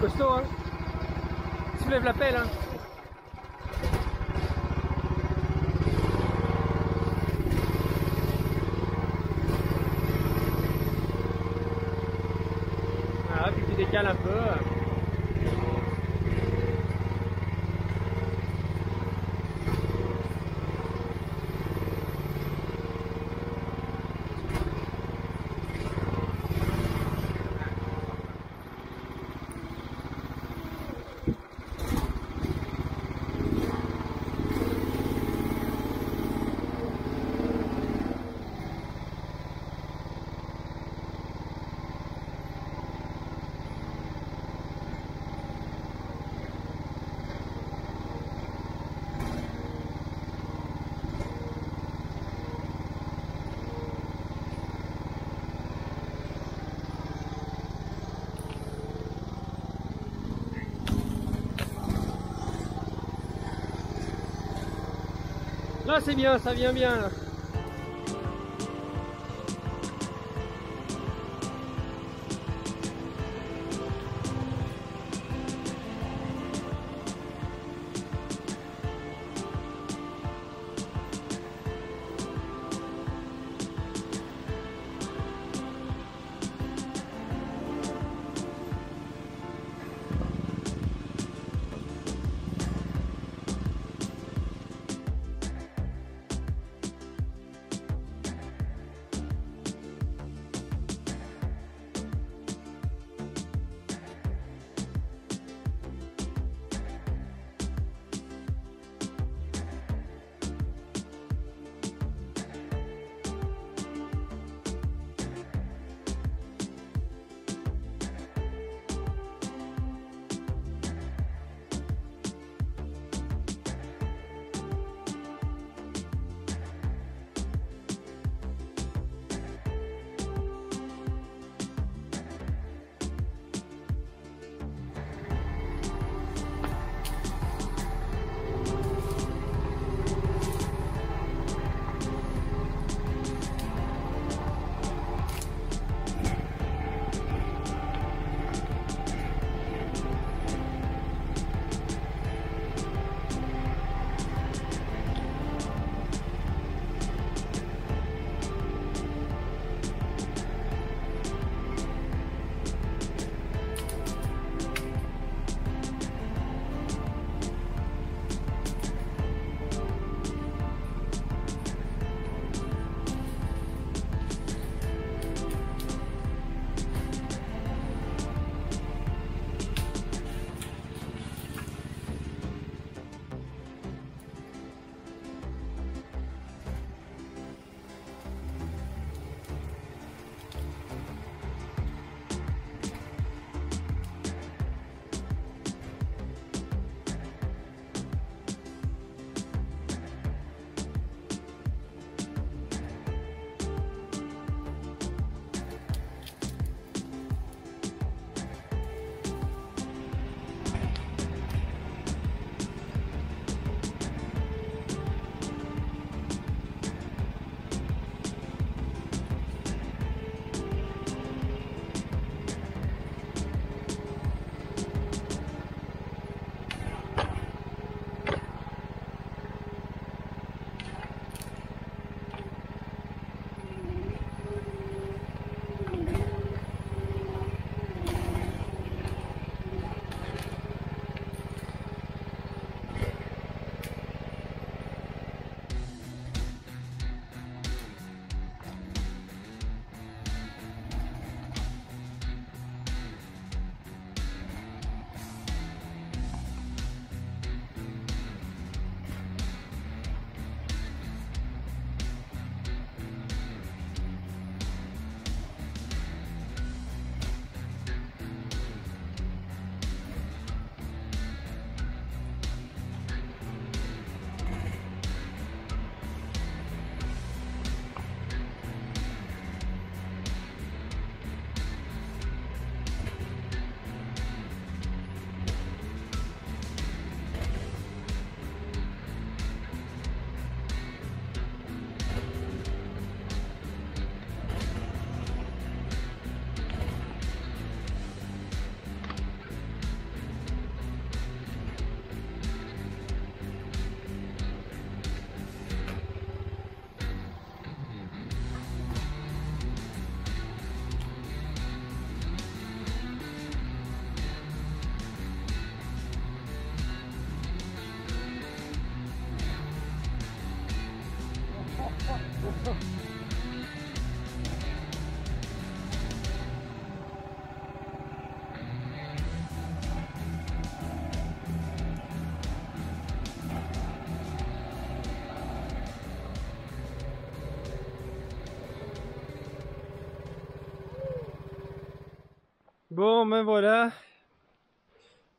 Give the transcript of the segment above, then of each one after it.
Costaud, hein. Soulève la pelle, hein. Voilà, puis tu décales un peu. Là c'est bien, ça vient bien là. Bon, ben voilà,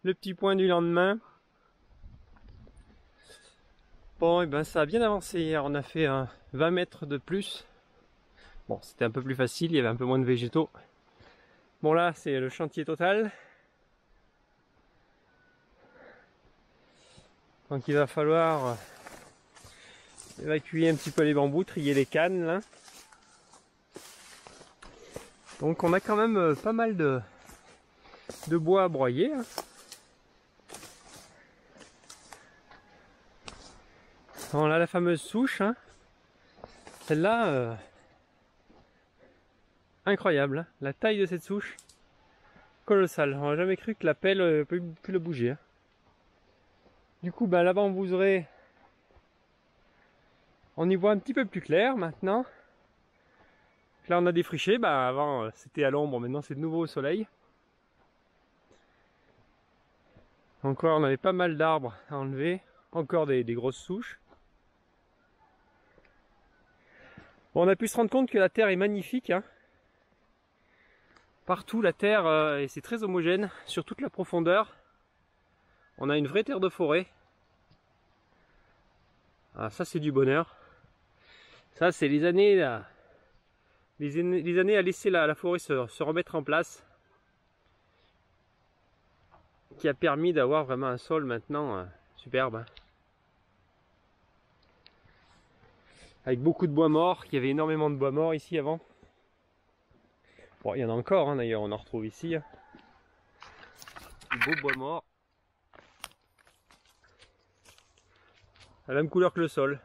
le petit point du lendemain. Bon, et ben ça a bien avancé hier, on a fait 20 mètres de plus. Bon, c'était un peu plus facile, il y avait un peu moins de végétaux. Bon là, c'est le chantier total. Donc il va falloir évacuer un petit peu les bambous, trier les cannes là. Donc on a quand même pas mal de bois à broyer. Hein. On a la fameuse souche. Hein. Celle-là, incroyable. Hein. La taille de cette souche, colossale. On n'a jamais cru que la pelle peut la bouger. Hein. Du coup, ben, la bambouserie, on y voit un petit peu plus clair maintenant. Là, on a défriché. Ben, avant, c'était à l'ombre. Maintenant, c'est de nouveau au soleil. Encore, on avait pas mal d'arbres à enlever. Encore des grosses souches. Bon, on a pu se rendre compte que la terre est magnifique. Hein. Partout, la terre, et c'est très homogène sur toute la profondeur. On a une vraie terre de forêt. Ah, ça, c'est du bonheur. Ça, c'est les années, là, les années à laisser la forêt se remettre en place, qui a permis d'avoir vraiment un sol maintenant superbe. Hein. Avec beaucoup de bois morts, il y avait énormément de bois morts ici avant. Bon, il y en a encore, hein, d'ailleurs, on en retrouve ici. Hein. Du beau bois mort. La même couleur que le sol.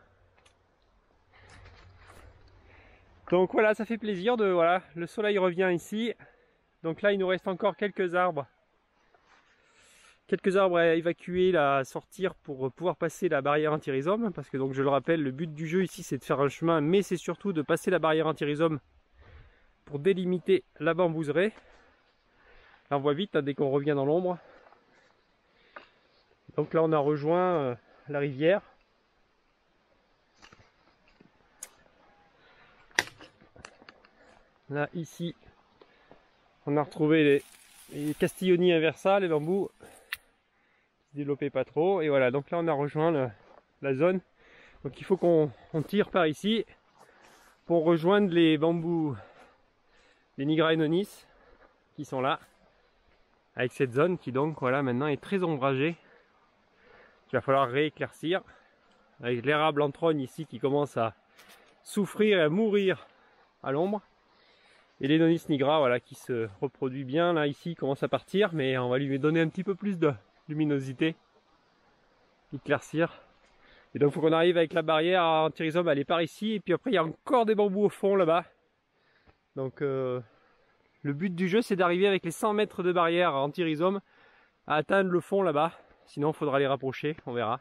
Donc voilà, ça fait plaisir de, voilà, le soleil revient ici. Donc là, il nous reste encore quelques arbres. Quelques arbres à évacuer, là, à sortir pour pouvoir passer la barrière anti-rhizome. Parce que donc je le rappelle, le but du jeu ici c'est de faire un chemin, mais c'est surtout de passer la barrière anti-rhizome pour délimiter la bambouserie. Là on voit vite hein, dès qu'on revient dans l'ombre. Donc là on a rejoint la rivière. Là ici on a retrouvé les castillonniers inversa, les bambous. Développer pas trop, et voilà, donc là on a rejoint la zone, donc il faut qu'on tire par ici pour rejoindre les bambous, les Nigra enonis qui sont là, avec cette zone qui donc voilà maintenant est très ombragée, qu'il va falloir rééclaircir, avec l'érable antrogne ici qui commence à souffrir et à mourir à l'ombre, et l'Enonis nigra voilà qui se reproduit bien là ici, commence à partir, mais on va lui donner un petit peu plus de luminosité, éclaircir. Et donc il faut qu'on arrive avec la barrière anti-rhizome, elle est par ici, et puis après il y a encore des bambous au fond là-bas. Donc le but du jeu c'est d'arriver avec les 100 mètres de barrière anti-rhizome à atteindre le fond là-bas, sinon il faudra les rapprocher, on verra.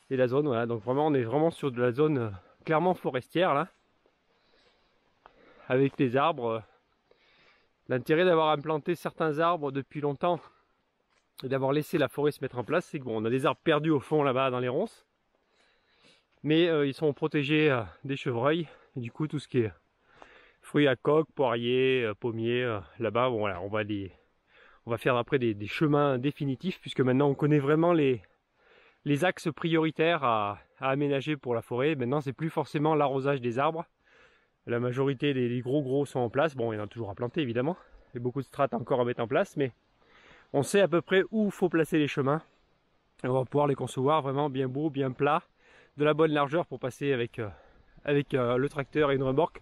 Et la zone, voilà, donc vraiment on est vraiment sur de la zone clairement forestière là, avec les arbres. L'intérêt d'avoir implanté certains arbres depuis longtemps et d'avoir laissé la forêt se mettre en place, c'est que bon, on a des arbres perdus au fond là-bas dans les ronces, mais ils sont protégés des chevreuils, et du coup tout ce qui est fruits à coque, poiriers, pommiers, là-bas, bon voilà, on va faire après des chemins définitifs, puisque maintenant on connaît vraiment les axes prioritaires à aménager pour la forêt. Maintenant c'est plus forcément l'arrosage des arbres, la majorité des gros sont en place, bon il y en a toujours à planter évidemment, il y a beaucoup de strates encore à mettre en place, mais on sait à peu près où il faut placer les chemins. Et on va pouvoir les concevoir vraiment bien beaux, bien plats, de la bonne largeur pour passer avec le tracteur et une remorque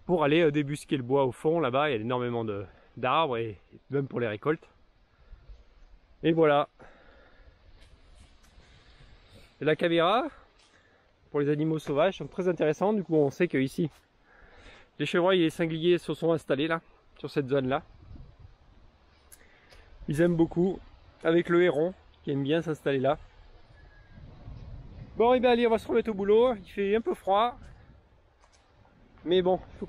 pour aller débusquer le bois au fond. Là-bas, il y a énormément d'arbres et même pour les récoltes. Et voilà. Et la caméra pour les animaux sauvages, donc très intéressant. Du coup, on sait que ici, les chevreuils et les sangliers se sont installés là, sur cette zone-là. Ils aiment beaucoup, avec le héron qui aime bien s'installer là. Bon et bien allez, on va se remettre au boulot, il fait un peu froid. Mais bon, il faut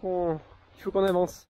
qu'on avance.